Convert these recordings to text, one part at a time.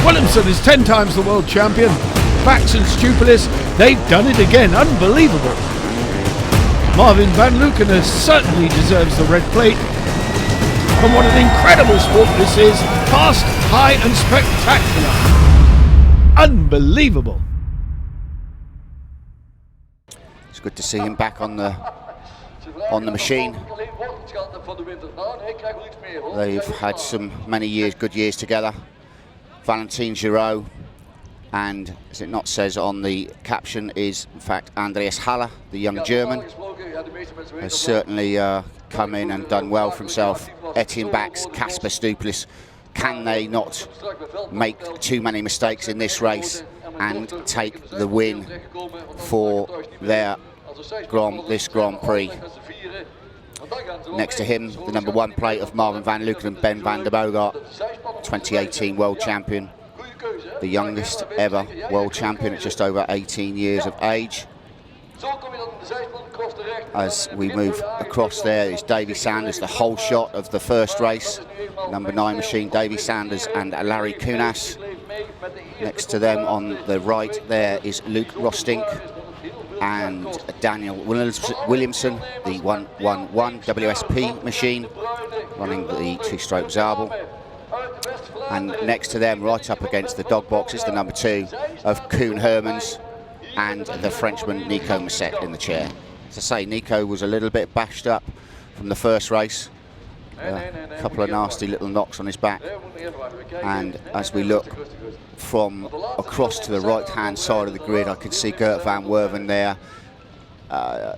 Williamson is 10 times the world champion. Bax and Stupilis, they've done it again. Unbelievable. Marvin van Luckenen certainly deserves the red plate. And what an incredible sport this is. Fast, high and spectacular. Unbelievable. It's good to see him back on the machine. They've had many good years together. Valentin Giraud, and as it not says on the caption, is in fact Andreas Haller, the young German, has certainly come in and done well for himself. Etienne Bax, Casper Stupilis, can they not make too many mistakes in this race and take the win for this Grand Prix? Next to him, the number 1 plate of Marvin van Luckenen, Ben van der Bogart, 2018 world champion, the youngest ever world champion at just over 18 years of age. As we move across there is Davy Sanders, the whole shot of the first race, number 9 machine, Davy Sanders and Larry Kunas. Next to them on the right there is Luke Rostink and Daniel Williamson, the 111 WSP machine, running the 2-stroke Zabel. And next to them, right up against the dog box, is the number 2 of Koen Hermans and the Frenchman Nico Masset in the chair. As I say, Nico was a little bit bashed up from the first race. A couple of nasty little knocks on his back. And as we look from across to the right-hand side of the grid, I can see Gert van Werven there.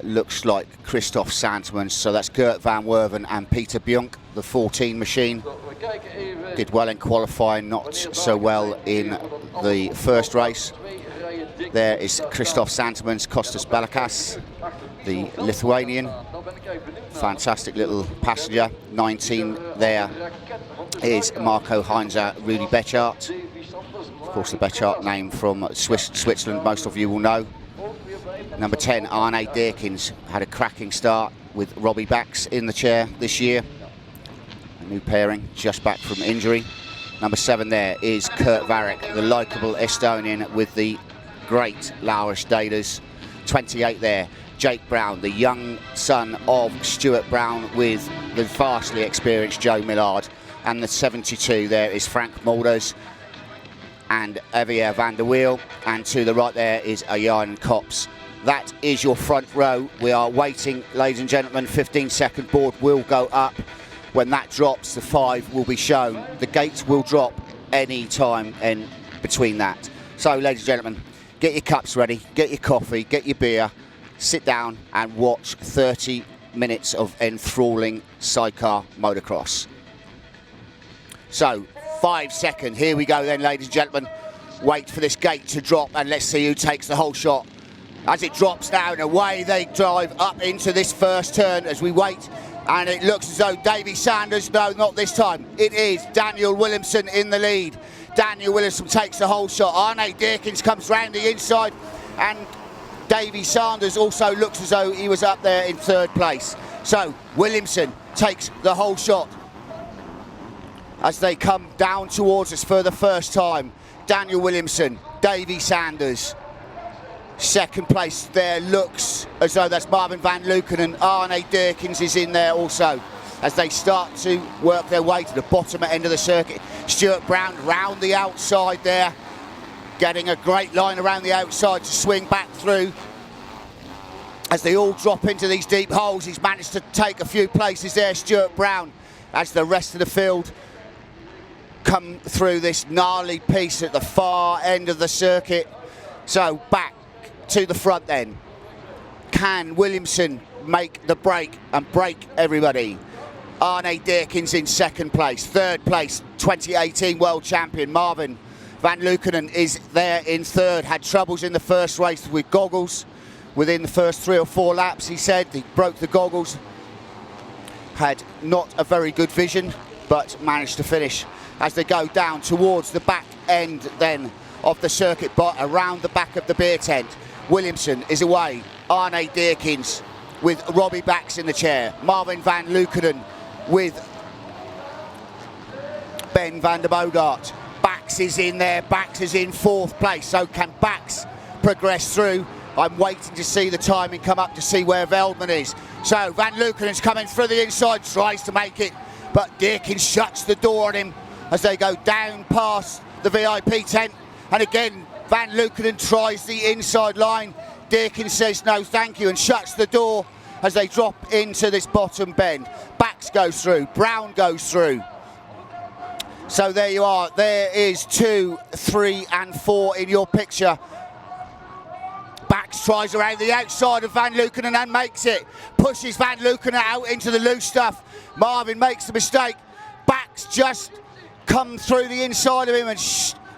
Looks like Christoph Sandmans, so that's Gert van Werven and Peter Bjunk, the 14 machine. Did well in qualifying, not so well in the first race. There is Christoph Sandmans, Kostas Balakas, the Lithuanian. Fantastic little passenger. 19 there is Marco Heinzer, Rudy Bechart. Of course, the Bechart name from Switzerland, most of you will know. Number 10, Arne Deerkins, had a cracking start with Robbie Bax in the chair this year. A new pairing, just back from injury. Number 7 there is Kurt Varek, the likeable Estonian with the great Laurens Daeders. 28 there, Jake Brown, the young son of Stuart Brown with the vastly experienced Joe Millard. And the 72 there is Frank Mulders and Javier van der Wiel. And to the right there is Jan Kops. That is your front row. We are waiting, ladies and gentlemen. 15-second board will go up. When that drops, the 5 will be shown. The gates will drop any time in between that. So, ladies and gentlemen, get your cups ready, get your coffee, get your beer, sit down and watch 30 minutes of enthralling sidecar motocross. So, 5 seconds. Here we go then, ladies and gentlemen. Wait for this gate to drop and let's see who takes the whole shot. As it drops down, away they drive up into this first turn as we wait. And it looks as though Davy Sanders, no, not this time. It is Daniel Williamson in the lead. Daniel Williamson takes the whole shot. Arne Deerkins comes round the inside. And Davy Sanders also looks as though he was up there in 3rd place. So Williamson takes the whole shot. As they come down towards us for the first time, Daniel Williamson, Davy Sanders. 2nd place there looks as though that's Marvin van Luckenen. Arne Deerkins is in there also as they start to work their way to the bottom end of the circuit. Stuart Brown round the outside there, getting a great line around the outside to swing back through. As they all drop into these deep holes, he's managed to take a few places there, Stuart Brown, as the rest of the field come through this gnarly piece at the far end of the circuit. So back to the front then. Can Williamson make the break and break everybody? Arne Deerkins in 2nd place. 3rd place, 2018 world champion Marvin van Luckenen is there in 3rd. Had troubles in the first race with goggles. Within the first 3 or 4 laps, he said, he broke the goggles. Had not a very good vision, but managed to finish as they go down towards the back end then of the circuit, but around the back of the beer tent. Williamson is away. Arne Deerkins with Robbie Bax in the chair. Marvin van Luckenen with Ben van der Bogart. Back Bax is in there. Bax is in 4th place. So can Bax progress through? I'm waiting to see the timing come up to see where Veldman is. So Van Lukenen's coming through the inside, tries to make it, but Deakins shuts the door on him as they go down past the VIP tent. And again, Van Lukenen tries the inside line. Deakins says no thank you and shuts the door as they drop into this bottom bend. Bax goes through, Brown goes through. So there you are, there is 2, 3 and 4 in your picture. Bax tries around the outside of Van Lukenen and makes it. Pushes Van Lukenen out into the loose stuff. Marvin makes the mistake. Bax just come through the inside of him and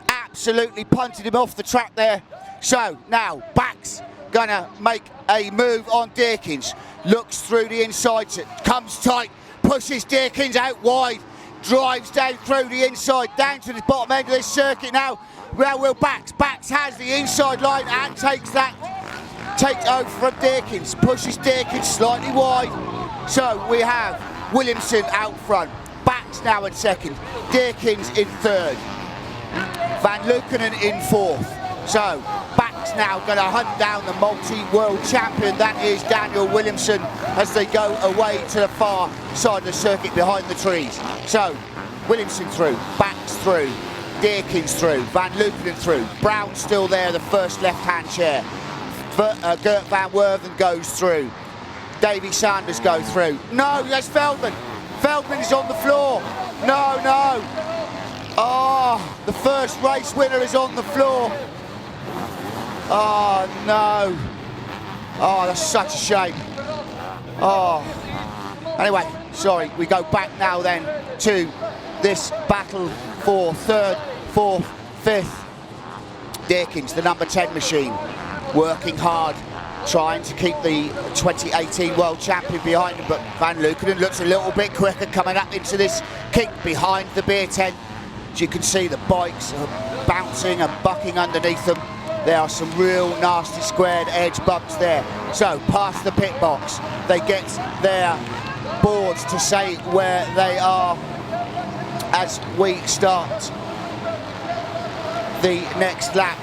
absolutely punted him off the track there. So now Bax gonna make a move on Deakins. Looks through the inside, comes tight, pushes Deakins out wide. Drives down through the inside, down to the bottom end of this circuit now. Where will Bax? Bax has the inside line and takes over from Deakins. Pushes Deakins slightly wide. So we have Williamson out front. Bax now in 2nd. Deakins in 3rd. Van Lukenen in 4th. So Bax now going to hunt down the multi-world champion. That is Daniel Williamson as they go away to the far side of the circuit behind the trees. So Williamson through, Bax through, Deakins through, Van Lukenen through, Brown still there, the first left-hand chair. Gert van Werven goes through. Davy Sanders goes through. No, that's Veldman. Veldman is on the floor. No, no. Oh, the first race winner is on the floor. Oh, no. Oh, that's such a shame. Oh. Anyway, sorry, we go back now then to this battle for 3rd, 4th, 5th. Deakins, the number 10 machine, working hard, trying to keep the 2018 world champion behind him, but Van Lukenen looks a little bit quicker coming up into this kick behind the beer tent. As you can see, the bikes are bouncing and bucking underneath them. There are some real nasty squared edge bumps there. So past the pit box, they get their boards to say where they are as we start the next lap.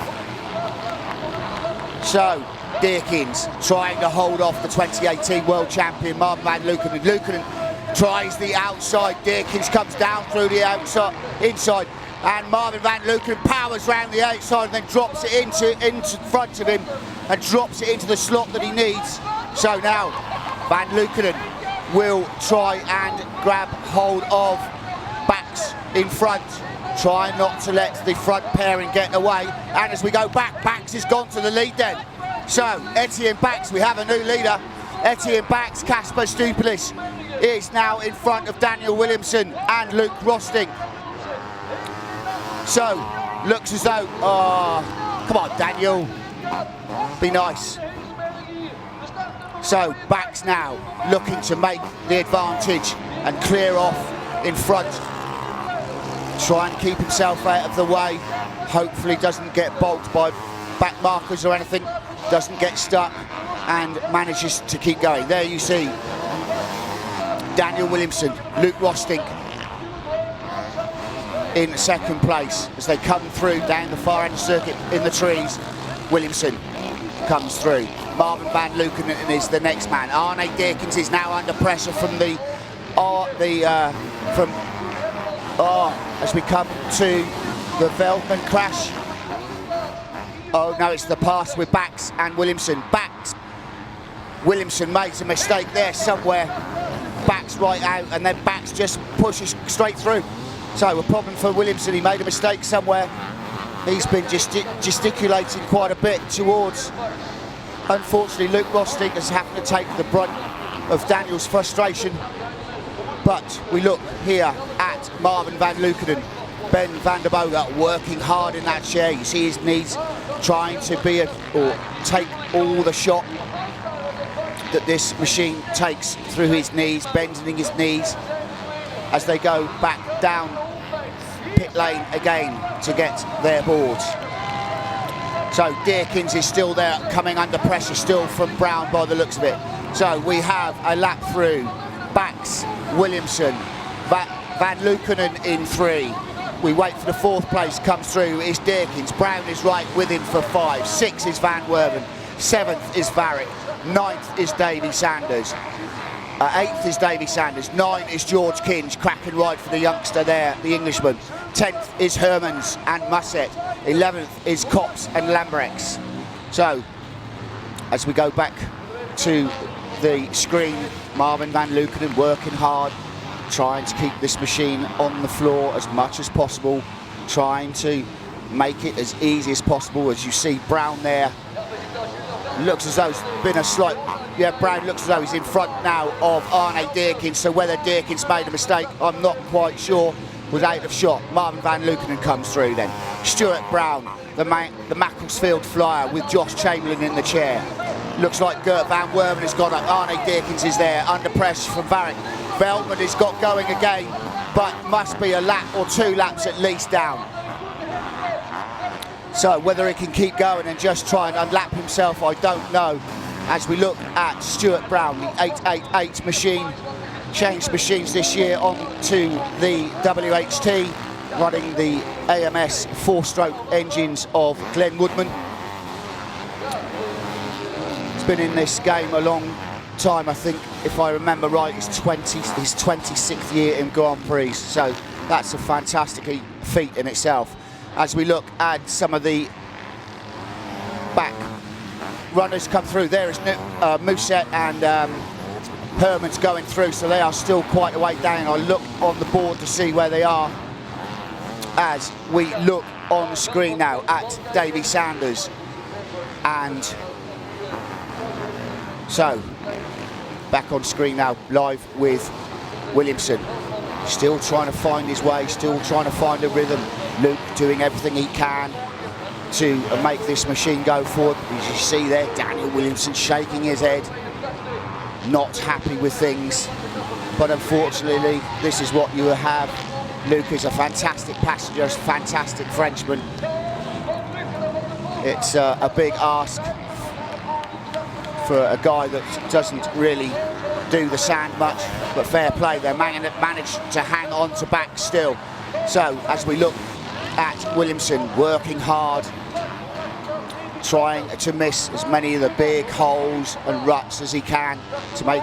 So Deakins trying to hold off the 2018 world champion Marvin Van Lukenen. Lukenen tries the outside. Deakins comes down through the outside, inside, and Marvin Van Lukenen powers round the outside and then drops it into front of him and drops it into the slot that he needs. So now Van Lukenen will try and grab hold of Bax in front, trying not to let the front pairing get away. And as we go back, Bax has gone to the lead then. So Etienne Bax, we have a new leader. Etienne Bax, Casper Stupilis is now in front of Daniel Williamson and Luke Rosting. So looks as though, oh, come on Daniel, be nice. So Bax now looking to make the advantage and clear off in front. Try and keep himself out of the way. Hopefully doesn't get balked by back markers or anything. Doesn't get stuck and manages to keep going. There you see Daniel Williamson, Luke Rosting in 2nd place as they come through down the far end circuit in the trees. Williamson comes through. Marvin Van Lukenen is the next man. Arne Deakins is now under pressure from as we come to the Veldman crash. Oh no, it's the pass with Bax and Williamson. Bax, Williamson makes a mistake there somewhere. Bax right out and then Bax just pushes straight through. So a problem for Williamson, he made a mistake somewhere. He's been gesticulating quite a bit towards, unfortunately Luke Rosting has having to take the brunt of Daniel's frustration. But we look here at Marvin Van Lukenen, Ben van der Boga working hard in that chair. You see his knees trying to take all the shot that this machine takes through his knees, bending his knees as they go back down pit lane again to get their boards. So Deakins is still there, coming under pressure still from Brown by the looks of it. So we have a lap through. Bax, Williamson, Van Lukenen in 3, we wait for the 4th place, comes through, is Deakins. Brown is right with him for 5. 6 is Van Werven. 7th is Varick. 9th is Davy Sanders. 8th is Davy Sanders. 9 is George Kinge, cracking ride for the youngster there, the Englishman. 10th is Hermans and Musset. 11th is Copps and Lambrex. So, as we go back to the screen, Marvin van Leeuwen working hard, trying to keep this machine on the floor as much as possible, trying to make it as easy as possible. As you see Brown there, looks as though it's been a slight, Brown looks as though he's in front now of Arne Deakins, so whether Deakins made a mistake, I'm not quite sure, was out of shot. Marvin van Leeuwen comes through then. Stuart Brown, the Macclesfield flyer, with Josh Chamberlain in the chair. Looks like Gert van Werven has got up. Arne Deakins is there, under pressure from Varick. Veltman has got going again, but must be a lap or 2 laps at least down. So whether he can keep going and just try and unlap himself, I don't know. As we look at Stuart Brown, the 888 machine, changed machines this year on to the WHT, running the AMS 4-stroke engines of Glenn Woodman. He's been in this game a long time, I think, if I remember right, his 26th year in Grand Prix, so that's a fantastic feat in itself. As we look at some of the back runners come through, there is Musset and Hermans going through, so they are still quite a way down. I look on the board to see where they are as we look on the screen now at Davy Sanders. And so, back on screen now, live with Williamson. Still trying to find his way, still trying to find a rhythm. Luke doing everything he can to make this machine go forward. As you see there, Daniel Williamson shaking his head, not happy with things. But unfortunately, this is what you have. Luke is a fantastic passenger, a fantastic Frenchman. It's a big ask for a guy that doesn't really do the sand much, but fair play, they managed to hang on to back still. So as we look at Williamson working hard, trying to miss as many of the big holes and ruts as he can to make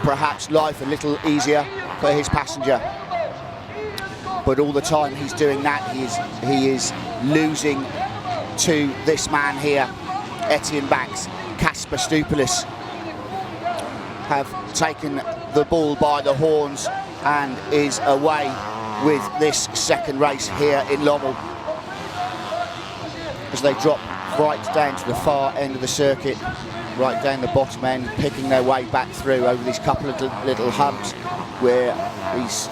perhaps life a little easier for his passenger. But all the time he's doing that, he is losing to this man here, Etienne Bax. Casper Stupilis have taken the bull by the horns and is away with this second race here in Lommel, as they drop right down to the far end of the circuit, right down the bottom end, picking their way back through over these couple of little humps where these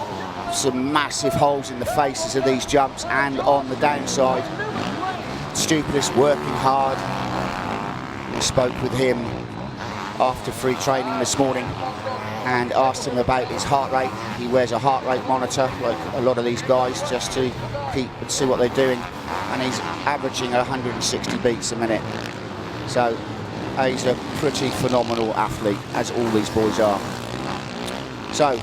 some massive holes in the faces of these jumps and on the downside. Stupilis working hard. We spoke with him after free training this morning and asked him about his heart rate. He wears a heart rate monitor like a lot of these guys just to keep and see what they're doing, and he's averaging 160 beats a minute. So he's a pretty phenomenal athlete, as all these boys are. So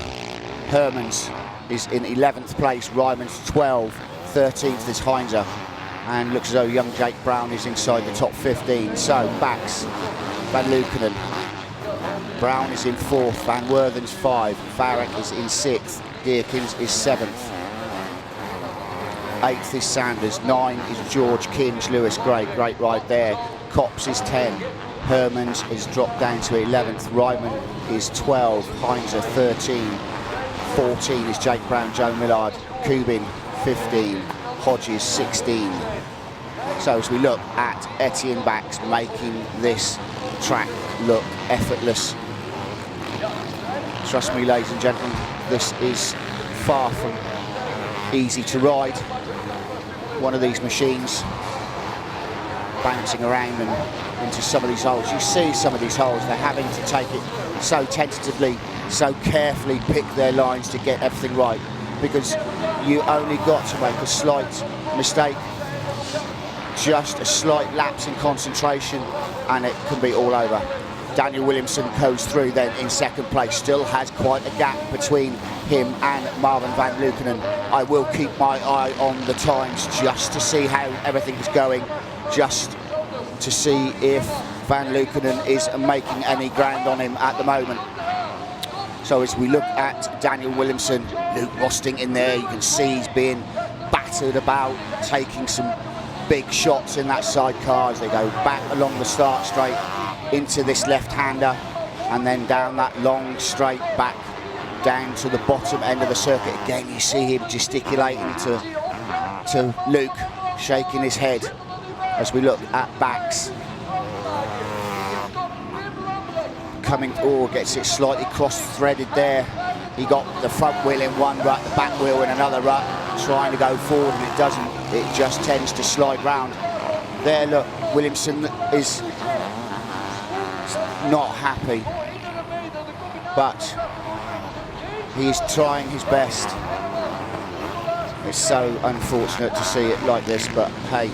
Hermans is in 11th place, Ryman's 12, 13th is Heinzer, and looks as though young Jake Brown is inside the top 15. So Bax, Van Leeuwen, Brown is in 4th, Van Werven's 5, Varick is in 6th, Deakins is 7th, 8th is Sanders, 9 is George Kinge, Lewis Gray, great ride there, Copps is 10, Hermans is dropped down to 11th, Ryman is 12, Heinzer 13, 14 is Jake Brown, Joe Millard, Kubin 15, Hodges 16. So as we look at Etienne Bax making this track look effortless, trust me ladies and gentlemen, this is far from easy to ride. One of these machines bouncing around and into some of these holes. You see some of these holes, they're having to take it so tentatively, so carefully, pick their lines to get everything right, because you only got to make a slight mistake, just a slight lapse in concentration, and it can be all over. Daniel Williamson goes through then in 2nd place, still has quite a gap between him and Marvin van Leukenen. I will keep my eye on the times just to see how everything is going, just to see if Van Leukenen is making any ground on him at the moment. So as we look at Daniel Williamson, Luke Rosting in there, you can see he's being battered about, taking some big shots in that sidecar as they go back along the start straight into this left-hander, and then down that long straight back down to the bottom end of the circuit. Again, you see him gesticulating to Luke, shaking his head as we look at backs. Coming, gets it slightly cross-threaded there. He got the front wheel in one rut, the back wheel in another rut, trying to go forward, and it doesn't. It just tends to slide round. There, look, Williamson is not happy, but he's trying his best. It's so unfortunate to see it like this, but hey,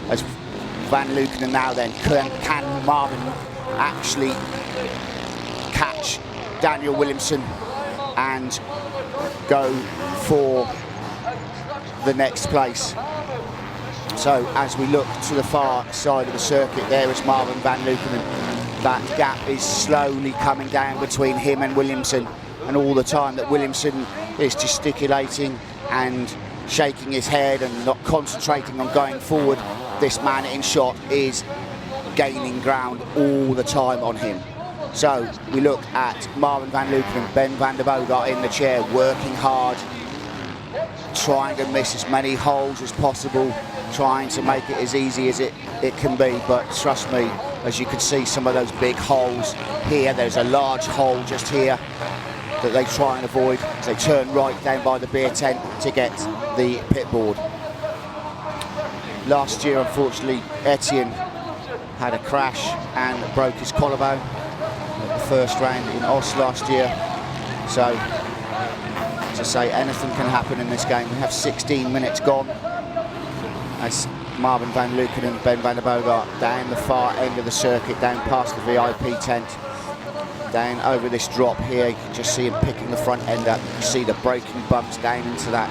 as Van Leukenen now then, can Marvin actually catch Daniel Williamson and go for the next place? So as we look to the far side of the circuit, there is Marvin van Leukenen. That gap is slowly coming down between him and Williamson, and all the time that Williamson is gesticulating and shaking his head and not concentrating on going forward, this man in shot is gaining ground all the time on him. So we look at Marvin van Leukenen, Ben van der Bogart in the chair, working hard, trying to miss as many holes as possible, trying to make it as easy as it can be. But trust me, as you can see some of those big holes here, there's a large hole just here that they try and avoid as they turn right down by the beer tent to get the pit board. Last year, unfortunately, Etienne had a crash and broke his collarbone at the first round in Oss last year. So, as I say, anything can happen in this game. We have 16 minutes gone as Marvin van Leukenen and Ben van der Bogart down the far end of the circuit, down past the VIP tent, down over this drop here. You can just see him picking the front end up. You can see the braking bumps down into that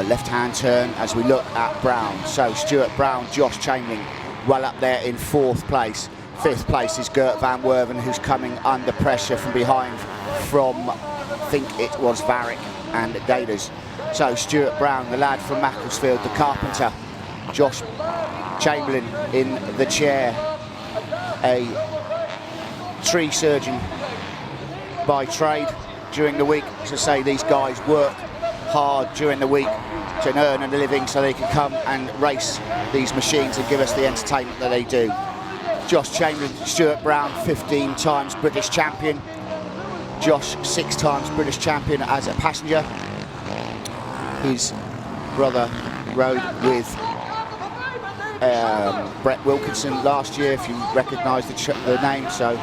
left-hand turn as we look at Brown. So Stuart Brown, Josh Chamberlain, well up there in 4th place. 5th place is Gert van Werven, who's coming under pressure from behind from, I think it was Varick and Daders. So Stuart Brown, the lad from Macclesfield, the carpenter. Josh Chamberlain in the chair, a tree surgeon by trade during the week. As I say, these guys work hard during the week to earn a living so they can come and race these machines and give us the entertainment that they do. Josh Chamberlain, Stuart Brown, 15 times British champion. Josh, 6 times British champion as a passenger. His brother rode with Brett Wilkinson last year, if you recognise the name. So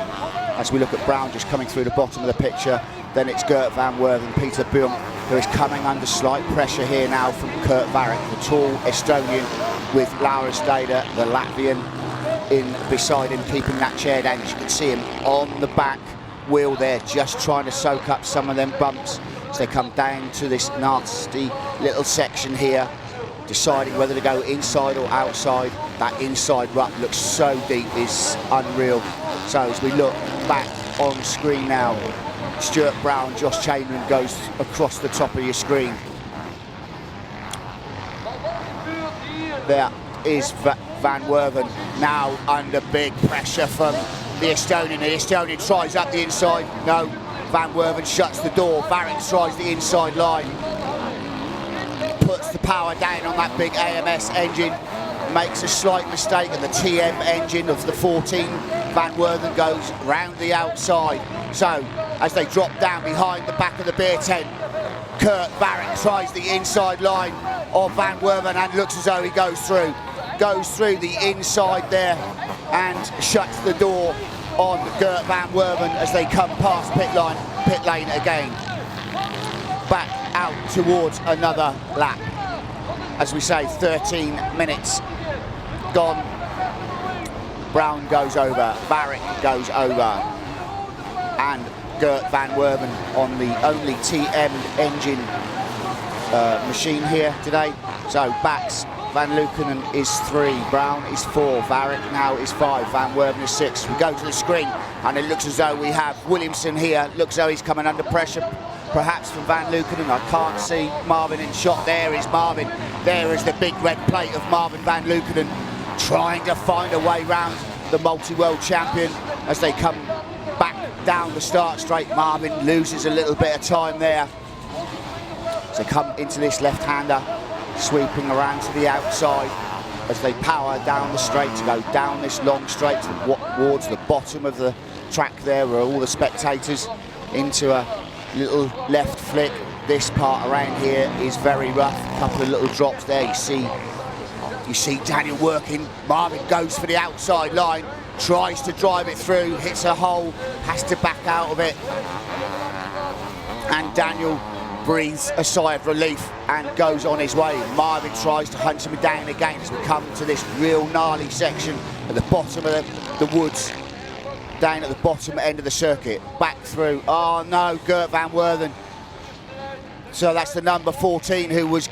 as we look at Brown just coming through the bottom of the picture, then it's Gert van Werven, Peter Buum, who is coming under slight pressure here now from Kurt Varick, the tall Estonian, with Laurens Dader, the Latvian, in beside him, keeping that chair down. As you can see him on the back wheel there, just trying to soak up some of them bumps as they come down to this nasty little section here, deciding whether to go inside or outside. That inside rut looks so deep, it's unreal. So as we look back on screen now, Stuart Brown, Josh Chamberlain goes across the top of your screen. There is Van Werven now under big pressure from the Estonian. The Estonian tries up the inside. No, Van Werven shuts the door. Varick tries the inside line. Puts the power down on that big AMS engine. Makes a slight mistake, and the TM engine of the 14 Van Werven goes round the outside. So as they drop down behind the back of the beer tent, Kurt Varick tries the inside line of Van Werven and looks as though he goes through the inside there and shuts the door on Gert van Werven as they come past pit lane again. Back out towards another lap. As we say, 13 minutes gone. Brown goes over, Varick goes over, and Gert van Werven on the only TM engine machine here today. So Bax, Van Lukenen is 3, Brown is 4, Varick now is 5, Van Werven is 6. We go to the screen and it looks as though we have Williamson here. Looks as though he's coming under pressure, perhaps from Van Lukenen. I can't see Marvin in shot. There is Marvin. There is the big red plate of Marvin Van Lukenen, trying to find a way round the multi-world champion as they come back down the start straight. Marvin loses a little bit of time there. So come into this left-hander, sweeping around to the outside as they power down the straight to go down this long straight towards the bottom of the track there, where all the spectators, into a little left flick. This part around here is very rough. A couple of little drops there. You see Daniel working. Marvin goes for the outside line, tries to drive it through, hits a hole, has to back out of it. And Daniel breathes a sigh of relief and goes on his way. Marvin tries to hunt him down again as we come to this real gnarly section at the bottom of the woods, down at the bottom end of the circuit. Back through. Oh no, Gert van Werven. So that's the number 14 who was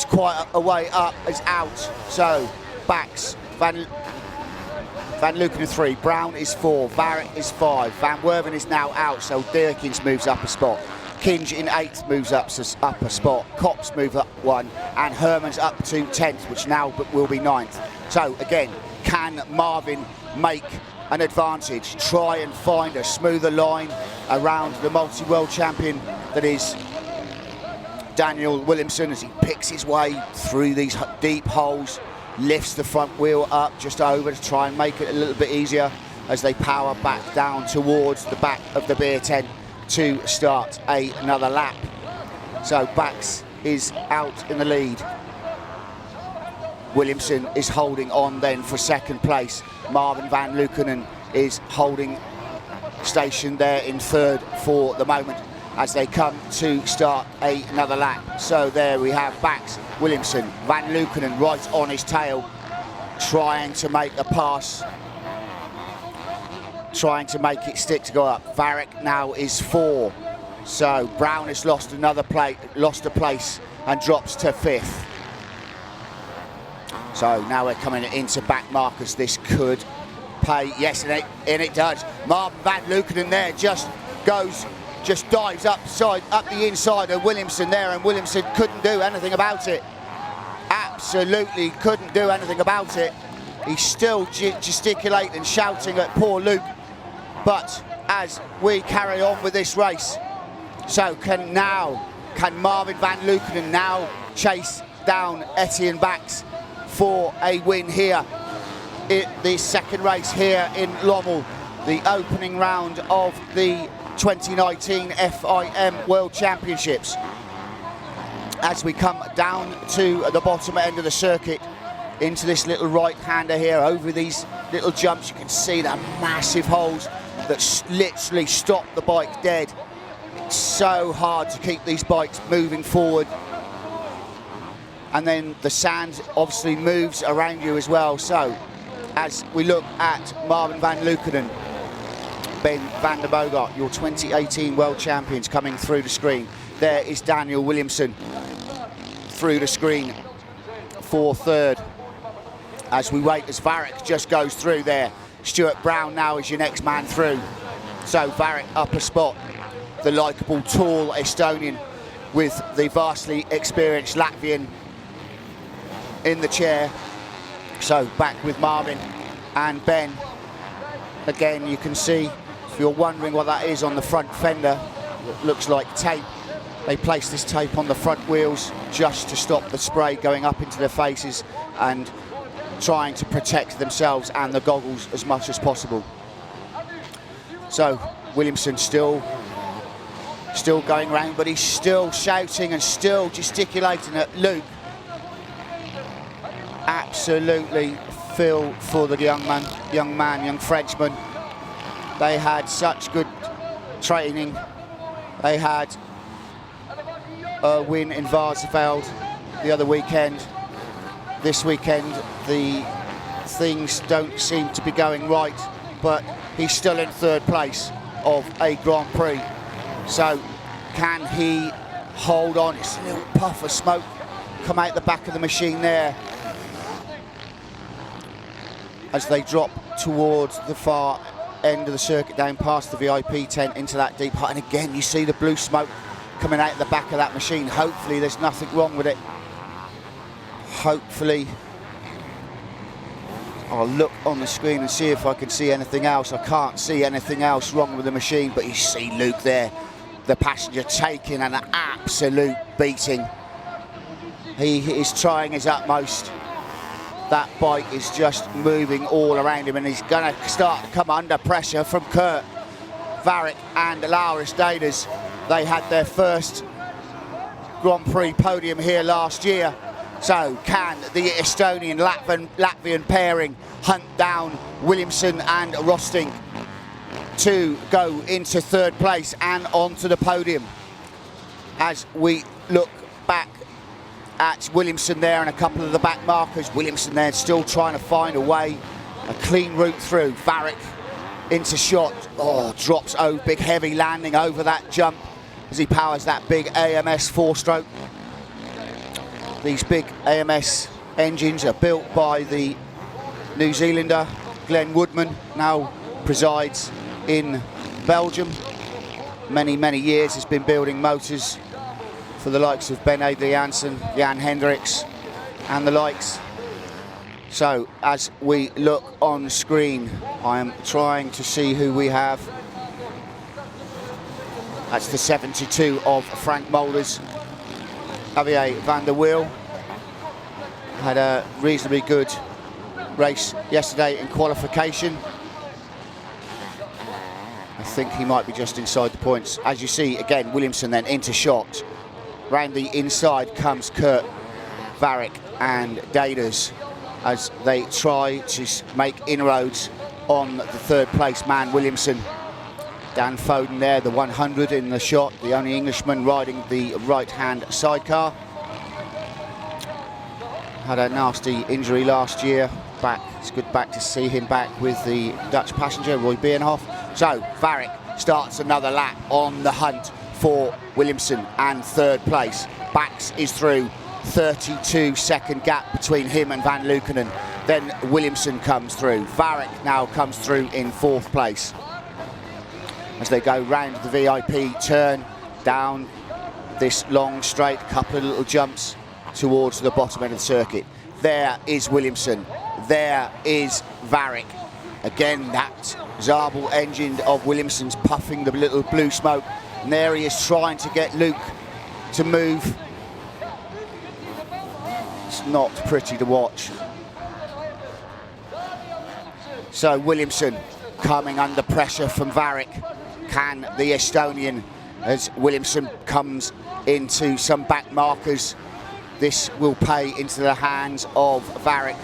quite a way up, is out. So Bax, Van Lukenen 3, Brown is 4, Varick is 5, Van Werven is now out, so Dirkins moves up a spot. Kinge in 8th moves up a spot, Kops move up 1, and Herman's up to 10th, which now will be 9th. So again, can Marvin make an advantage, try and find a smoother line around the multi-world champion that is Daniel Williamson, as he picks his way through these deep holes, lifts the front wheel up just over to try and make it a little bit easier as they power back down towards the back of the beer tent to start another lap. So Bax is out in the lead. Williamson is holding on then for second place. Marvin Van Lukenen is holding station there in third for the moment as they come to start another lap. So there we have Bax, Williamson, Van Lukenen right on his tail, trying to make a pass, trying to make it stick to go up. Varick now is 4. So Brown has lost a place and drops to 5th. So now we're coming into back markers. This could pay. Yes, and it does. Marvin Van Lukenen there just dives up the inside of Williamson there, and Williamson couldn't do anything about it. Absolutely couldn't do anything about it. He's still gesticulating and shouting at poor Luke. But as we carry on with this race, so can Marvin Van Lukenen now chase down Etienne Bax for a win here in the second race here in Lommel, the opening round of the 2019 FIM World Championships. As we come down to the bottom end of the circuit, into this little right-hander here, over these little jumps, you can see the massive holes that literally stop the bike dead. It's so hard to keep these bikes moving forward. And then the sand obviously moves around you as well. So as we look at Marvin Van Lukenen, Ben van der Bogart, your 2018 world champions, coming through the screen. There is Daniel Williamson through the screen for third. As we wait, as Varick just goes through there. Stuart Brown now is your next man through. So Varick up a spot. The likeable, tall Estonian with the vastly experienced Latvian in the chair. So back with Marvin and Ben. Again, you can see, if you're wondering what that is on the front fender, it looks like tape. They place this tape on the front wheels just to stop the spray going up into their faces and trying to protect themselves and the goggles as much as possible. So Williamson still going round, but he's still shouting and still gesticulating at Luke. Absolutely feel for the young Frenchman. They had such good training. They had a win in Varsveld the other weekend. This weekend, the things don't seem to be going right, but he's still in third place. of a Grand Prix. So can he hold on? It's a little puff of smoke come out the back of the machine there as they drop towards the far end of the circuit, down past the VIP tent into that deep hut. And again, you see the blue smoke coming out the back of that machine. Hopefully there's nothing wrong with it. Hopefully. I'll look on the screen and see if I can see anything else. I can't see anything else wrong with the machine, but you see Luke there, the passenger, taking an absolute beating. He is trying his utmost. That bike is just moving all around him, and he's going to start to come under pressure from Kurt Varick and Laurens Daeders. They had their first Grand Prix podium here last year. So can the Estonian Latvian pairing hunt down Williamson and Rosting to go into third place and onto the podium? As we look back at Williamson there and a couple of the back markers, Williamson there still trying to find a way, a clean route through. Varick into shot, drops, big heavy landing over that jump as he powers that big AMS 4-stroke. These big AMS engines are built by the New Zealander Glenn Woodman, now presides in Belgium. Many years has been building motors for the likes of Ben Adriaansen, Jan Hendricks and the likes. So as we look on screen, I am trying to see who we have. That's the 72 of Frank Molders. Javier van der Wiel had a reasonably good race yesterday in qualification. I think he might be just inside the points. As you see, again, Williamson then into shot. Round the inside comes Kurt Varick and Daeders as they try to make inroads on the third place man, Williamson. Dan Foden there, the 100 in the shot, the only Englishman riding the right-hand sidecar. Had a nasty injury last year. It's good back to see him back with the Dutch passenger, Roy Beenhoff. So Varick starts another lap on the hunt for Williamson and third place. Bax is through, 32-second gap between him and Van Lukenen. Then Williamson comes through. Varick now comes through in fourth place. As they go round the VIP turn, down this long straight, couple of little jumps towards the bottom end of the circuit. There is Williamson, there is Varick. Again, that Zabel engine of Williamson's puffing the little blue smoke. And there he is trying to get Luke to move. It's not pretty to watch. So Williamson coming under pressure from Varick. Can the Estonian, as Williamson comes into some back markers, this will pay into the hands of Varick.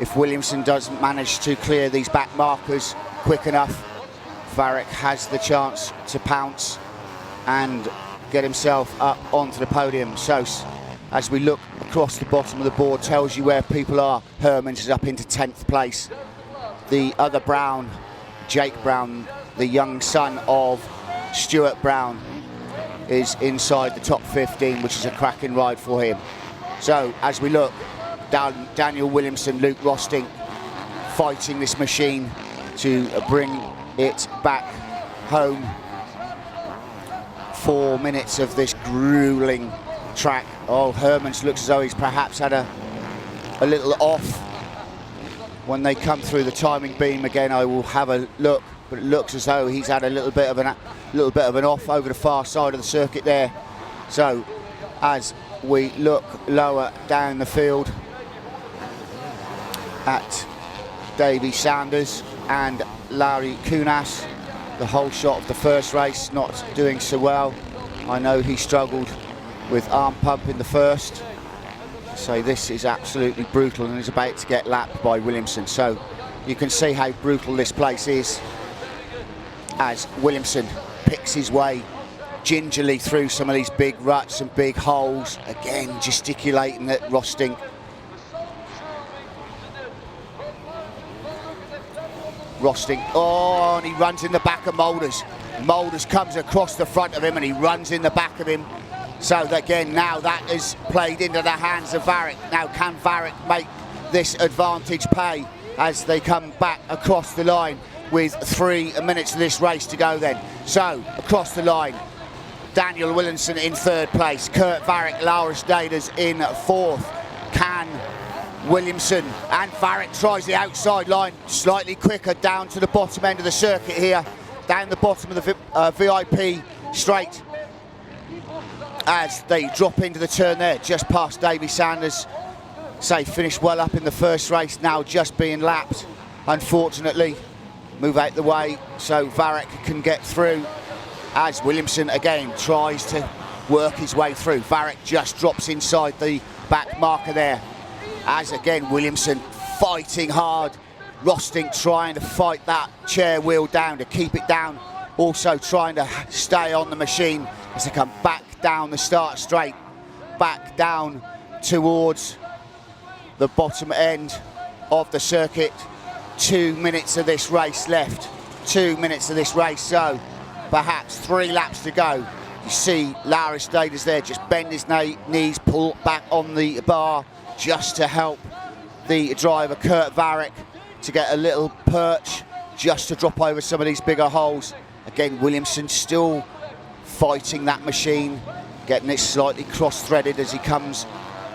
If Williamson doesn't manage to clear these back markers quick enough, Varick has the chance to pounce and get himself up onto the podium. So as we look across the bottom of the board, tells you where people are. Hermans is up into 10th place. The other Brown, Jake Brown, the young son of Stuart Brown, is inside the top 15, which is a cracking ride for him. So as we look, Daniel Williamson, Luke Rosting fighting this machine to bring it back home. 4 minutes of this grueling track. Hermans looks as though he's perhaps had a little off. When they come through the timing beam again, I will have a look, but it looks as though he's had a little bit of an off over the far side of the circuit there. So as we look lower down the field at Davy Sanders and Larry Kunas, the whole shot of the first race, not doing so well. I know he struggled with arm pump in the first. So this is absolutely brutal and is about to get lapped by Williamson. So you can see how brutal this place is as Williamson picks his way gingerly through some of these big ruts and big holes, again gesticulating at Rosting. Rosting, oh, and he runs in the back of Moulders. Moulders comes across the front of him and he runs in the back of him. So again, now that is played into the hands of Varick. Now can Varick make this advantage pay as they come back across the line with 3 minutes of this race to go then. So across the line, Daniel Williamson in 3rd place, Kurt Varick, Laurens Daeders in 4th. Can Williamson, and Varick tries the outside line, slightly quicker down to the bottom end of the circuit here, down the bottom of the VIP straight as they drop into the turn there, just past Davy Sanders. Say finished well up in the first race, now just being lapped, unfortunately. Move out the way so Varick can get through as Williamson again tries to work his way through. Varick just drops inside the back marker there. As again, Williamson fighting hard. Rosting trying to fight that chair wheel down to keep it down. Also trying to stay on the machine as they come back down the start straight. Back down towards the bottom end of the circuit. 2 minutes of this race left. 2 minutes of this race, so perhaps 3 laps to go. You see Laurens Daeders there, just bend his knees, pull back on the bar, just to help the driver Kurt Varick to get a little perch, just to drop over some of these bigger holes. Again, Williamson still fighting that machine, getting it slightly cross-threaded as he comes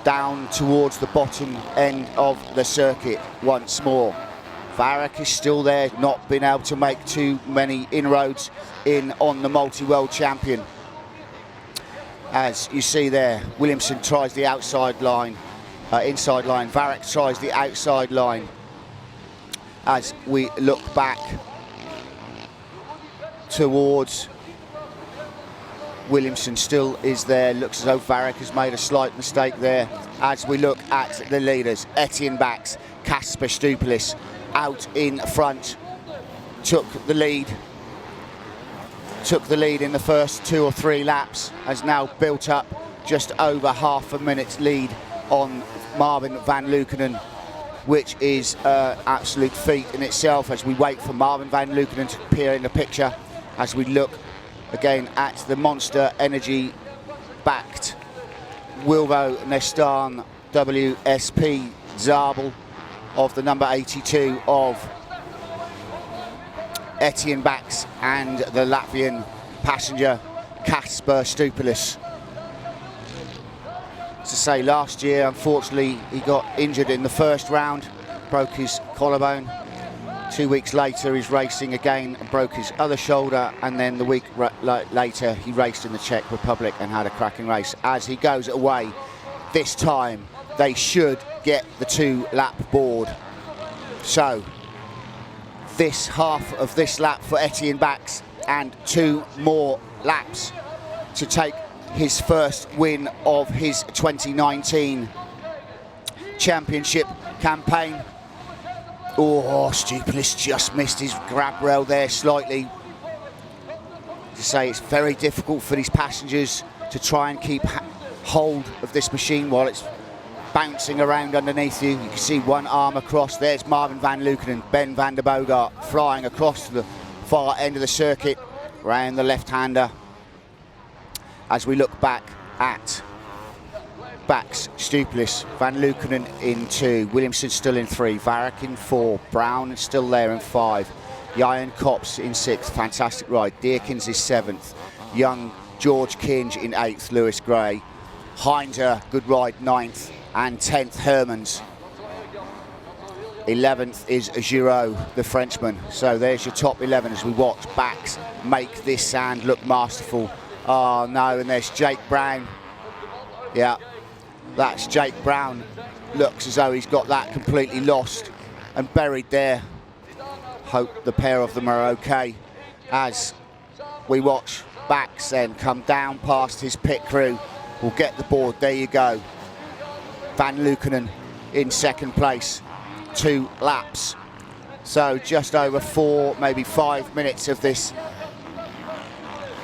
down towards the bottom end of the circuit once more. Varick is still there, not been able to make too many inroads in on the multi-world champion. As you see there, Williamson tries the outside line, inside line. Varick tries the outside line. As we look back towards Williamson, still is there. Looks as though Varick has made a slight mistake there. As we look at the leaders, Etienne Bax, Casper Stupelis out in front, took the lead in the first 2 or 3 laps, has now built up just over half a minute's lead on Marvin van Leukenen, which is an absolute feat in itself as we wait for Marvin van Leukenen to appear in the picture, as we look again at the Monster Energy backed Wilvo Nestan WSP Zabel of the number 82 of Etienne Bax and the Latvian passenger Casper Stupelis. To say, last year unfortunately he got injured in the first round, broke his collarbone. 2 weeks later he's racing again and broke his other shoulder, and then the week later he raced in the Czech Republic and had a cracking race. As he goes away this time, they should get the 2-lap board. So this half of this lap for Etienne Bax and 2 more laps to take his first win of his 2019 championship campaign. Oh, Stupelis just missed his grab rail there slightly. To say, it's very difficult for these passengers to try and keep hold of this machine while it's bouncing around underneath you. You can see one arm across. There's Marvin van Leukenen, Ben van der Bogart flying across to the far end of the circuit, round the left-hander. As we look back at Bax, Stupelis, van Leukenen in 2, Williamson still in 3, Varick in 4, Brown is still there in 5, Jan Kops in 6th, fantastic ride, Deerkins is 7th, young George Kinge in 8th, Lewis Gray, Heinzer, good ride, 9th, and 10th Hermans. 11th is Giraud, the Frenchman. So there's your top 11 as we watch Bax make this sand look masterful. Oh no, and there's Jake Brown. Yeah, that's Jake Brown. Looks as though he's got that completely lost and buried there. Hope the pair of them are okay as we watch Bax then come down past his pit crew. We'll get the board, there you go. Van Leukenen in 2nd place, 2 laps. So just over 4, maybe 5 minutes of this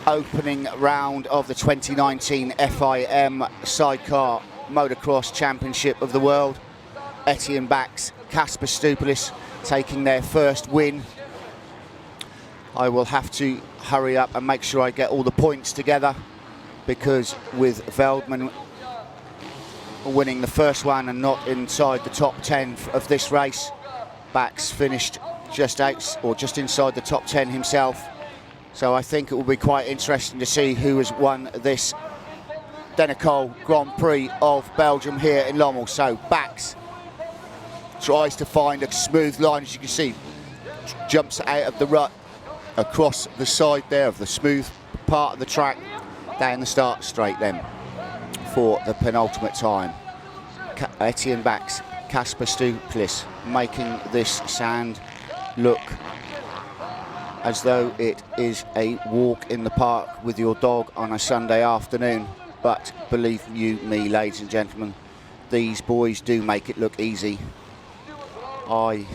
opening round of the 2019 FIM Sidecar Motocross Championship of the World. Etienne Bax, Casper Stupelis taking their first win I will have to hurry up and make sure I get all the points together, because with Veldman winning the first one and not inside the top 10 of this race, Bax finished just out or just inside the top 10 himself. So I think it will be quite interesting to see who has won this Denicol Grand Prix of Belgium here in Lommel. So Bax tries to find a smooth line, as you can see, jumps out of the rut across the side there of the smooth part of the track, down the start straight then for the penultimate time. Etienne Bax, Casper Stuplis making this sand look as though it is a walk in the park with your dog on a Sunday afternoon. But believe you me, ladies and gentlemen, these boys do make it look easy. I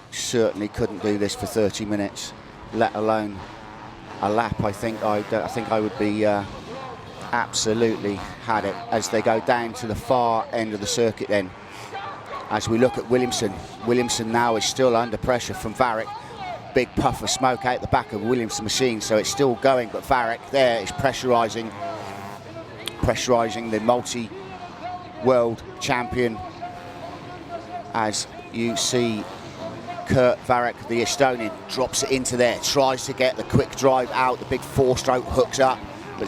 certainly couldn't do this for 30 minutes, let alone a lap. I think I would be absolutely had it, as they go down to the far end of the circuit then. As we look at Williamson, Williamson now is still under pressure from Varick. Big puff of smoke out the back of Williamson machine, so it's still going, but Varick there is pressurising the multi-world champion. As you see, Kurt Varick, the Estonian, drops it into there, tries to get the quick drive out, the big four-stroke hooks up, but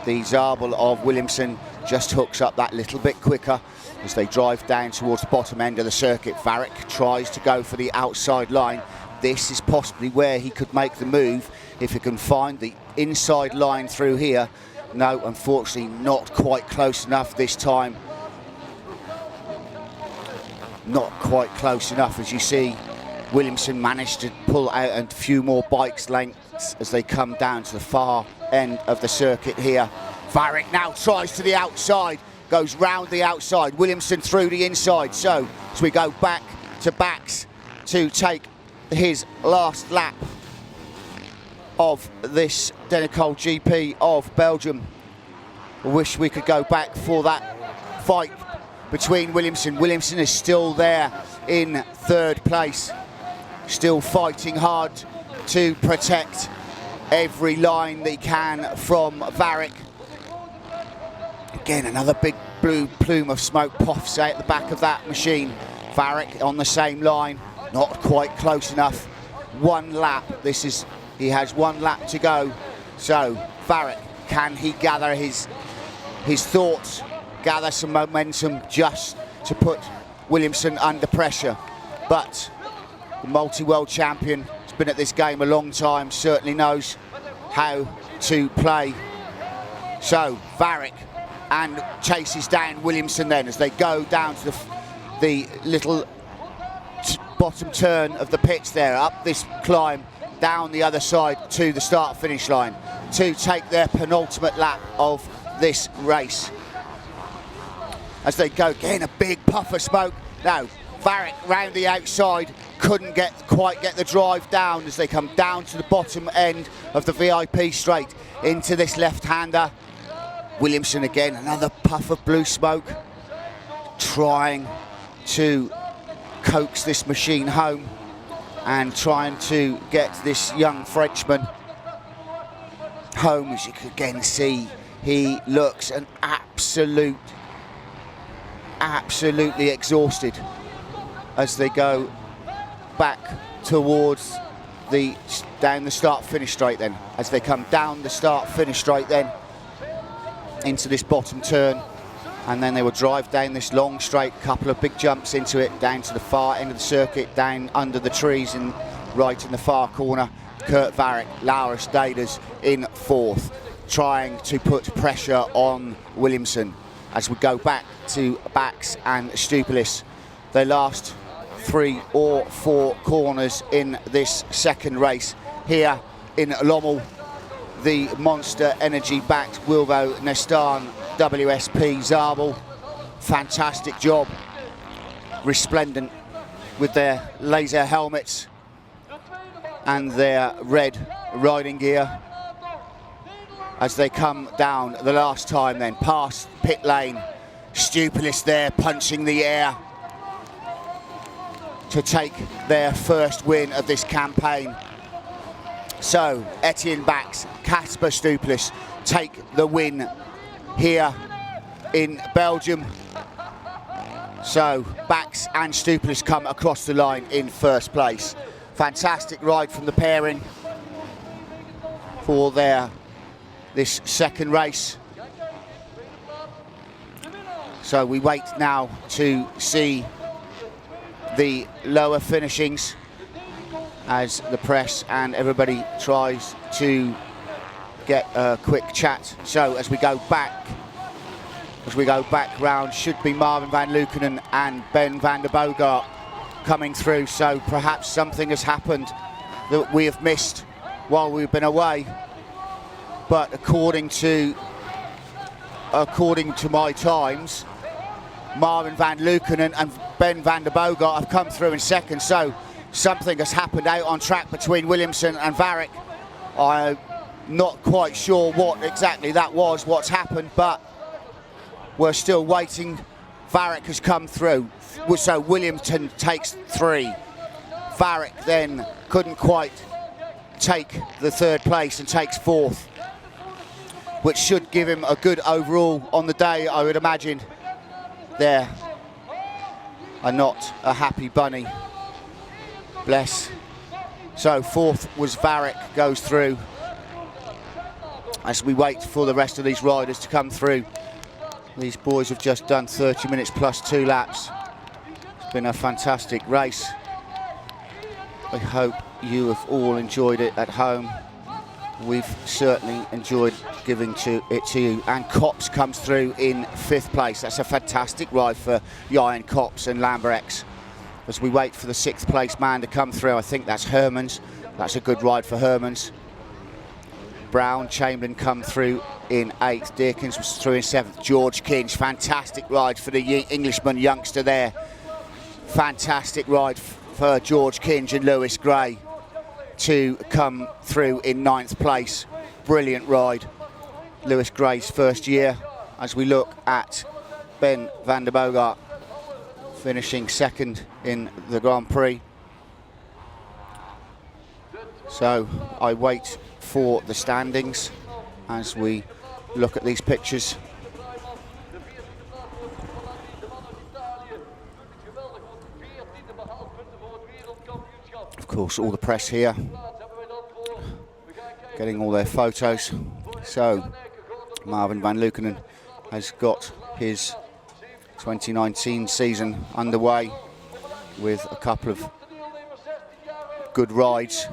the Zabel of Williamson just hooks up that little bit quicker as they drive down towards the bottom end of the circuit. Varick tries to go for the outside line. This is possibly where he could make the move if he can find the inside line through here. No, unfortunately not quite close enough this time. Not quite close enough, as you see. Williamson managed to pull out a few more bikes lengths as they come down to the far end of the circuit here. Varick now tries to the outside, goes round the outside. Williamson through the inside. So as we go back to Bax to take his last lap of this Denicol GP of Belgium. I wish we could go back for that fight between Williamson. Williamson is still there in third place, still fighting hard to protect every line that he can from Varick. Again, another big blue plume of smoke puffs out the back of that machine. Varick on the same line, not quite close enough. One lap, he has one lap to go. So Varick, can he gather his thoughts, gather some momentum just to put Williamson under pressure? But the multi-world champion has been at this game a long time, certainly knows how to play. So Varick and chases down Williamson then as they go down to the little bottom turn of the pits there, up this climb, down the other side to the start-finish line to take their penultimate lap of this race. As they go, again, a big puff of smoke. Now, Varick round the outside, couldn't quite get the drive down as they come down to the bottom end of the VIP straight into this left-hander. Williamson again, another puff of blue smoke, trying to coax this machine home and trying to get this young Frenchman home. As you can again see, he looks an absolutely exhausted as they go back towards down the start-finish straight then. As they come down the start-finish straight then into this bottom turn, and then they will drive down this long straight, couple of big jumps into it, down to the far end of the circuit, down under the trees and right in the far corner. Kurt Varick, Laurens Daeders in fourth, trying to put pressure on Williamson. As we go back to Bax and Stuplis, their last 3 or 4 corners in this second race here in Lommel. The Monster Energy-backed Wilvo Nestan WSP Zabel. Fantastic job. Resplendent with their laser helmets and their red riding gear. As they come down the last time then, past pit lane. Stuplis there punching the air to take their first win of this campaign. So Etienne Bax, Casper Stuplis take the win here in Belgium. So Bax and Stuplis come across the line in first place. Fantastic ride from the pairing for this second race. So we wait now to see the lower finishings as the press and everybody tries to get a quick chat. So as we go back round, should be Marvin van Leukenen and Ben van der Bogart coming through. So perhaps something has happened that we have missed while we've been away. But according to my times, Marvin van Leukenen and Ben van der Bogart have come through in second. So something has happened out on track between Williamson and Varick. I'm not quite sure what exactly that was, what's happened, but we're still waiting. Varick has come through, so Williamson takes 3. Varick then couldn't quite take the 3rd place and takes 4th, which should give him a good overall on the day, I would imagine. There are not a happy bunny. Bless. So 4th was Varick, goes through. As we wait for the rest of these riders to come through. These boys have just done 30 minutes plus 2 laps. It's been a fantastic race. I hope you have all enjoyed it at home. We've certainly enjoyed giving it to you. And Copps comes through in 5th place. That's a fantastic ride for Jan Copps and Lambrex. As we wait for the 6th place man to come through, I think that's Hermans. That's a good ride for Hermans. Brown, Chamberlain come through in 8th. Deakins was through in 7th. George Kinch, fantastic ride for the Englishman youngster there. Fantastic ride for George Kinch and Lewis Gray to come through in 9th place. Brilliant ride. Lewis Gray's first year. As we look at Ben van der Bogart finishing 2nd in the Grand Prix. So I wait for the standings as we look at these pictures. Of course, all the press here, getting all their photos. So Marvin van Leukenen has got his 2019 season underway with a couple of good rides.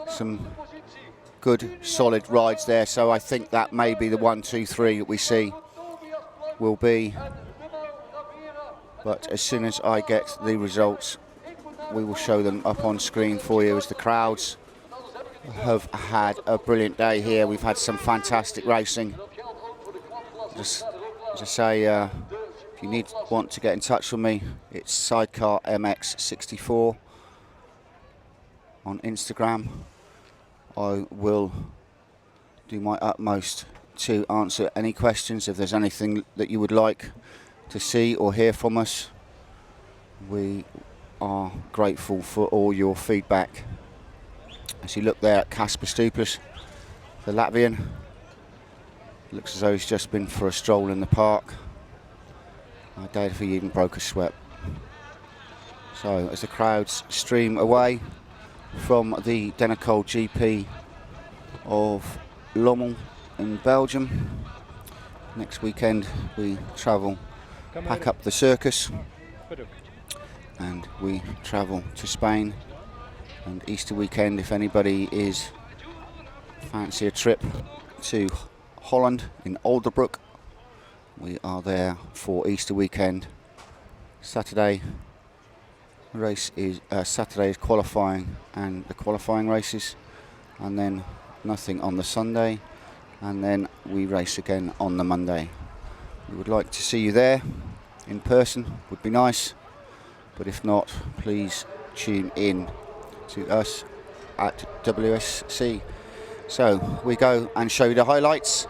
Some good solid rides there, so I think that may be the 1, 2, 3 that we see will be. But as soon as I get the results, we will show them up on screen for you, as the crowds have had a brilliant day here. We've had some fantastic racing. Just to say, if you want to get in touch with me, it's Sidecar MX64 on Instagram. I will do my utmost to answer any questions. If there's anything that you would like to see or hear from us, we are grateful for all your feedback. As you look there at Casper Stuplis, the Latvian, looks as though he's just been for a stroll in the park. I doubt if he even broke a sweat. So as the crowds stream away from the Denecol GP of Lommel in Belgium, next weekend we travel, pack up the circus, and we travel to Spain. And Easter weekend, if anybody is fancy a trip to Holland in Oldenburg, we are there for Easter weekend. Saturday race is Saturday is qualifying and the qualifying races, and then nothing on the Sunday, and then we race again on the Monday. We would like to see you there in person, would be nice, but if not, please tune in to us at WSC. So we go and show you the highlights.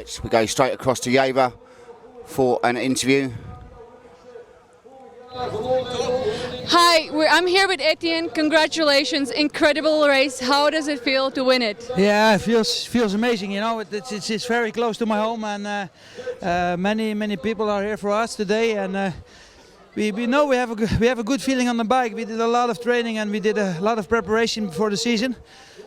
Right, we go straight across to Jeva for an interview. Hi, I'm here with Etienne. Congratulations, incredible race. How does it feel to win it? Yeah, it feels amazing. You know, it's very close to my home, and many people are here for us today, and we know we have a good feeling on the bike. We did a lot of training and we did a lot of preparation before the season,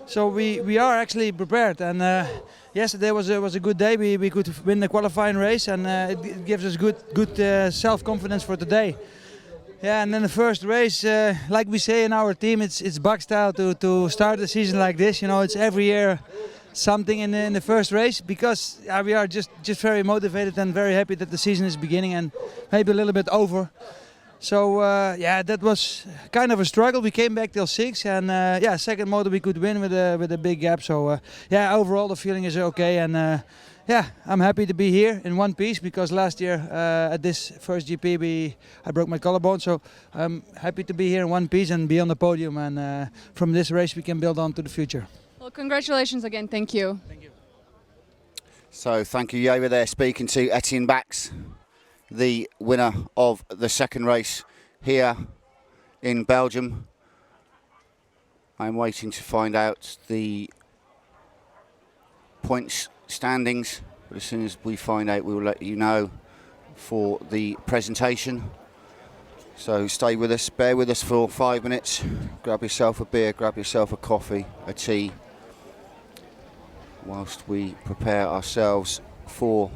so we are actually prepared. And yesterday was a good day. We could win the qualifying race, and it gives us good self-confidence for today. Yeah, and then the first race, like we say in our team, it's Bak style to start the season like this. You know, it's every year something in the first race, because we are just very motivated and very happy that the season is beginning and maybe a little bit over. So yeah, that was kind of a struggle. We came back till 6, and yeah, second motor we could win with a big gap. So yeah, overall the feeling is okay, and yeah, I'm happy to be here in one piece, because last year at this first GP I broke my collarbone. So I'm happy to be here in one piece and be on the podium, and from this race we can build on to the future. Well, congratulations again. Thank you. Thank you. So thank you, Jeva, there, speaking to Etienne Bax, the winner of the second race here in Belgium. I'm waiting to find out the points standings, but as soon as we find out, we will let you know for the presentation. So stay with us, bear with us for 5 minutes, grab yourself a beer, grab yourself a coffee, a tea, whilst we prepare ourselves for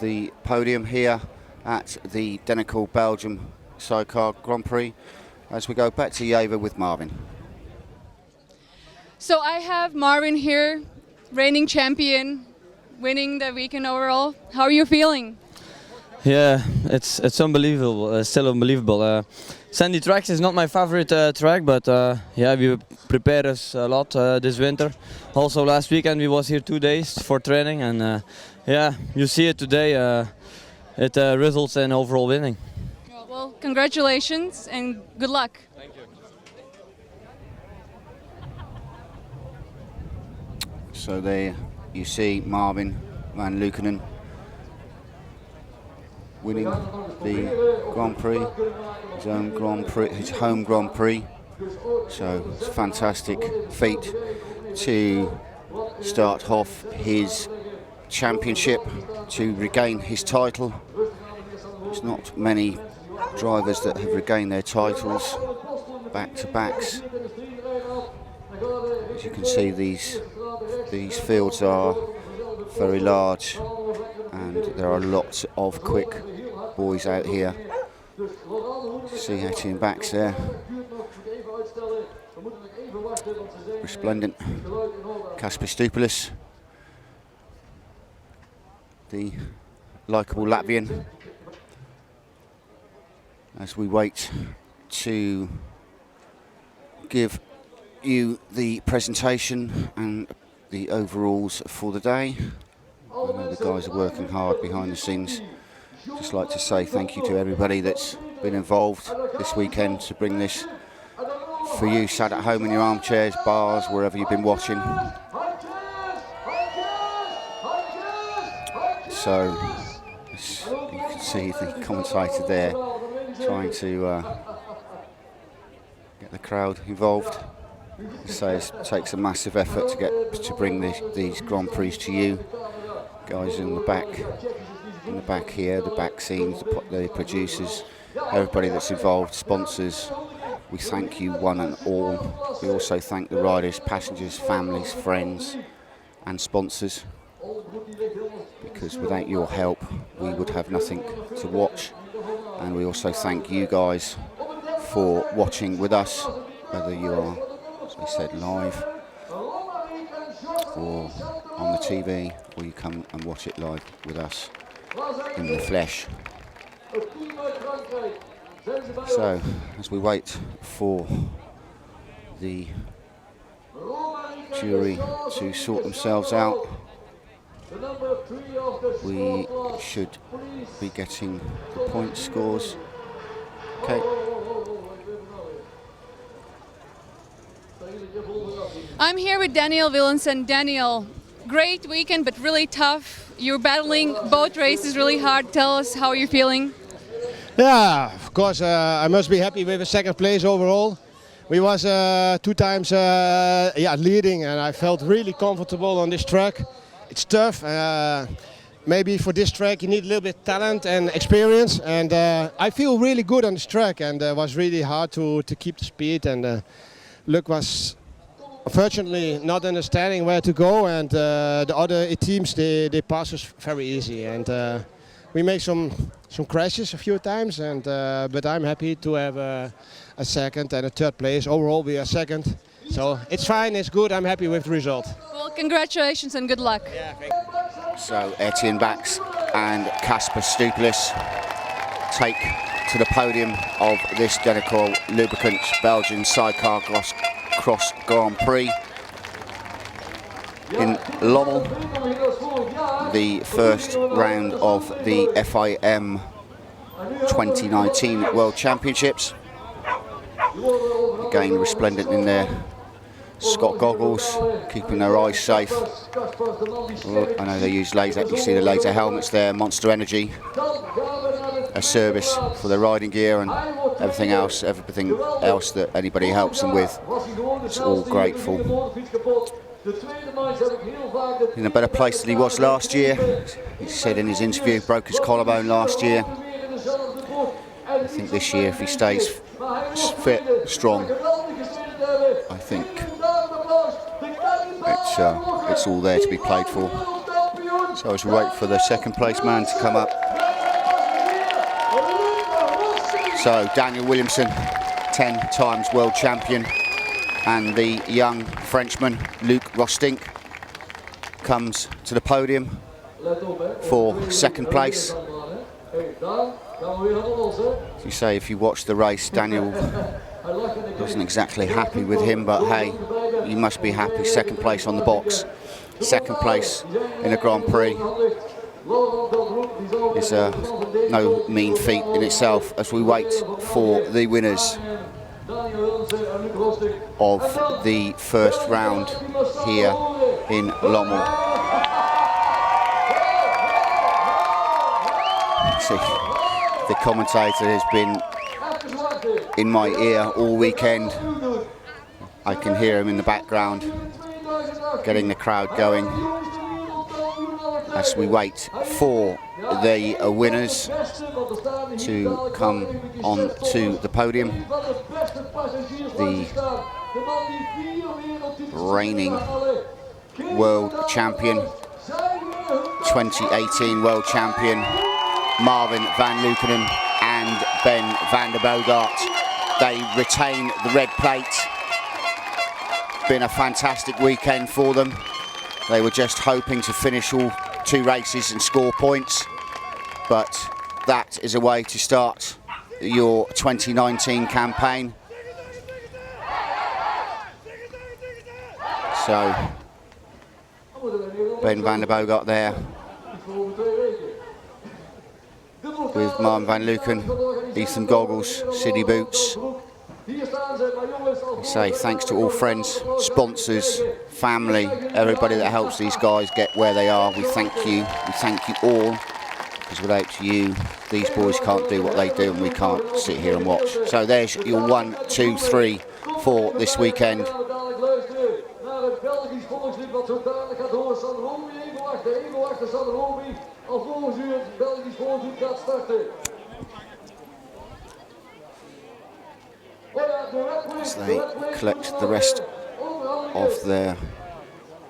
the podium here at the Denical Belgium Sidecar Grand Prix, as we go back to Jeva with Marvin. So I have Marvin here, reigning champion, winning the weekend overall. How are you feeling? Yeah, it's unbelievable, still unbelievable. Sandy tracks is not my favorite track, but yeah, we prepared us a lot this winter. Also last weekend we was here 2 days for training, and yeah, you see it today. It results in overall winning. Well, congratulations and good luck. Thank you. So there you see Marvin van Leukenen winning the Grand Prix, his home Grand Prix. So it's a fantastic feat to start off his championship, to regain his title. There's not many drivers that have regained their titles back-to-backs. As you can see, these fields are very large, and there are lots of quick boys out here. See Etienne Bax there, resplendent. Kasper Stupoulis, the likeable Latvian, as we wait to give you the presentation and the overalls for the day. I know the guys are working hard behind the scenes. Just like to say thank you to everybody that's been involved this weekend to bring this for you sat at home in your armchairs, bars, wherever you've been watching. So you can see the commentator there trying to get the crowd involved. So it takes a massive effort to bring these Grand Prix to you. Guys in the back here, the back scenes, the producers, everybody that's involved, sponsors. We thank you one and all. We also thank the riders, passengers, families, friends and sponsors, because without your help we would have nothing to watch. And we also thank you guys for watching with us, whether you are, as we said, live or on the TV, or you come and watch it live with us in the flesh. So, as we wait for the jury to sort themselves out, we should be getting the point scores. Okay. I'm here with Daniel Willemsen. Daniel, great weekend, but really tough. You're battling both races really hard. Tell us how you're feeling. Yeah, of course, I must be happy with the second place overall. We was 2 times leading, and I felt really comfortable on this track. It's tough. Maybe for this track you need a little bit talent and experience, and I feel really good on this track, and it was really hard to keep the speed, and Luc was unfortunately not understanding where to go, and the other teams they pass us very easy, and we made some crashes a few times, and but I'm happy to have a second and a third place. Overall we are second, so it's fine, it's good, I'm happy with the result. Well, congratulations and good luck. Yeah, thank you. So Etienne Bax and Casper Stupelis take to the podium of this Denico Lubricants Belgian Sidecarcross Grand Prix in Lommel, the first round of the FIM 2019 World Championships. Again, resplendent in their Scott goggles, keeping their eyes safe. I know they use laser, you see the laser helmets there, Monster Energy, a service for their riding gear and everything else that anybody helps them with. It's all grateful. In a better place than he was last year. He said in his interview, broke his collarbone last year. I think this year, if he stays fit, strong, I think it's all there to be played for. So as we wait for the second place man to come up. So Daniel Williamson, 10 times world champion, and the young Frenchman Luc Rostink comes to the podium for second place. As you say, if you watch the race, Daniel wasn't exactly happy with him, but hey, you must be happy. Second place on the box, second place in a Grand Prix is no mean feat in itself, as we wait for the winners of the first round here in Lommel. See, the commentator has been in my ear all weekend. I can hear him in the background, getting the crowd going as we wait for the winners to come on to the podium. The reigning world champion, 2018 world champion, Marvin van Leukenen and Ben van der Bogart. They retain the red plate. Been a fantastic weekend for them. They were just hoping to finish all 2 races and score points, but that is a way to start your 2019 campaign. So Ben van der Bogart there with Marvin van Leukenen, Ethan Goggles, City Boots. I say thanks to all friends, sponsors, family, everybody that helps these guys get where they are. We thank you all, because without you, these boys can't do what they do and we can't sit here and watch. So there's your 1, 2, 3 for this weekend. As they collect the rest of their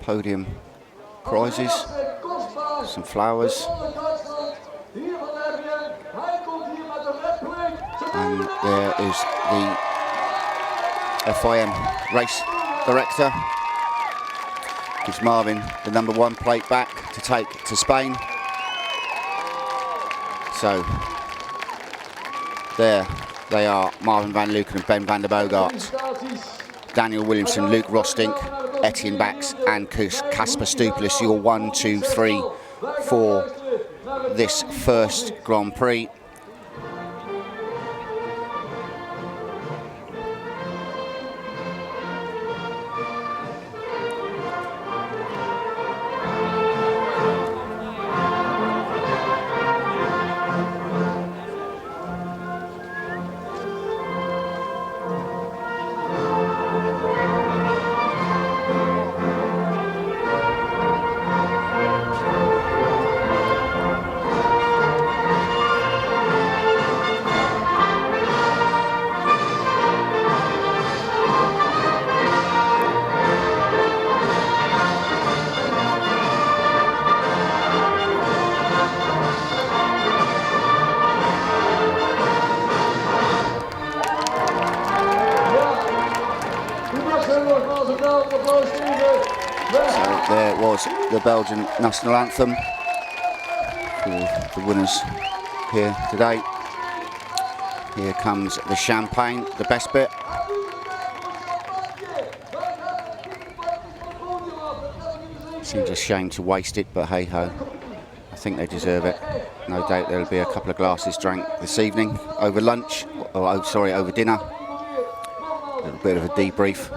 podium prizes, some flowers, and there is the FIM race director. Gives Marvin the number 1 plate back to take to Spain. So there they are, Marvin van Leukenen and Ben van der Bogart, Daniel Williamson, Luc Rostink, Etienne Bax and Casper Stupelis, your 1, 2, 3 for this first Grand Prix. So there was the Belgian national anthem for the winners here today. Here comes the champagne, the best bit. Seems a shame to waste it, but hey ho, I think they deserve it. No doubt there'll be a couple of glasses drank this evening over lunch, or over dinner. A little bit of a debrief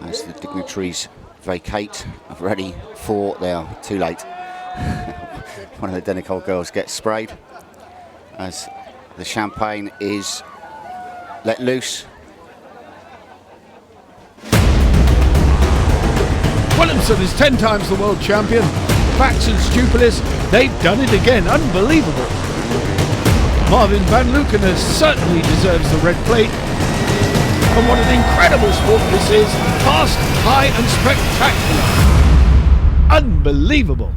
as the dignitaries vacate, ready for their, too late. One of the Denicol girls gets sprayed as the champagne is let loose. Williamson is 10 times the world champion. Bax and Stupilis, they've done it again. Unbelievable. Marvin Van Lukenes certainly deserves the red plate. And what an incredible sport this is. Fast, high and spectacular. Unbelievable.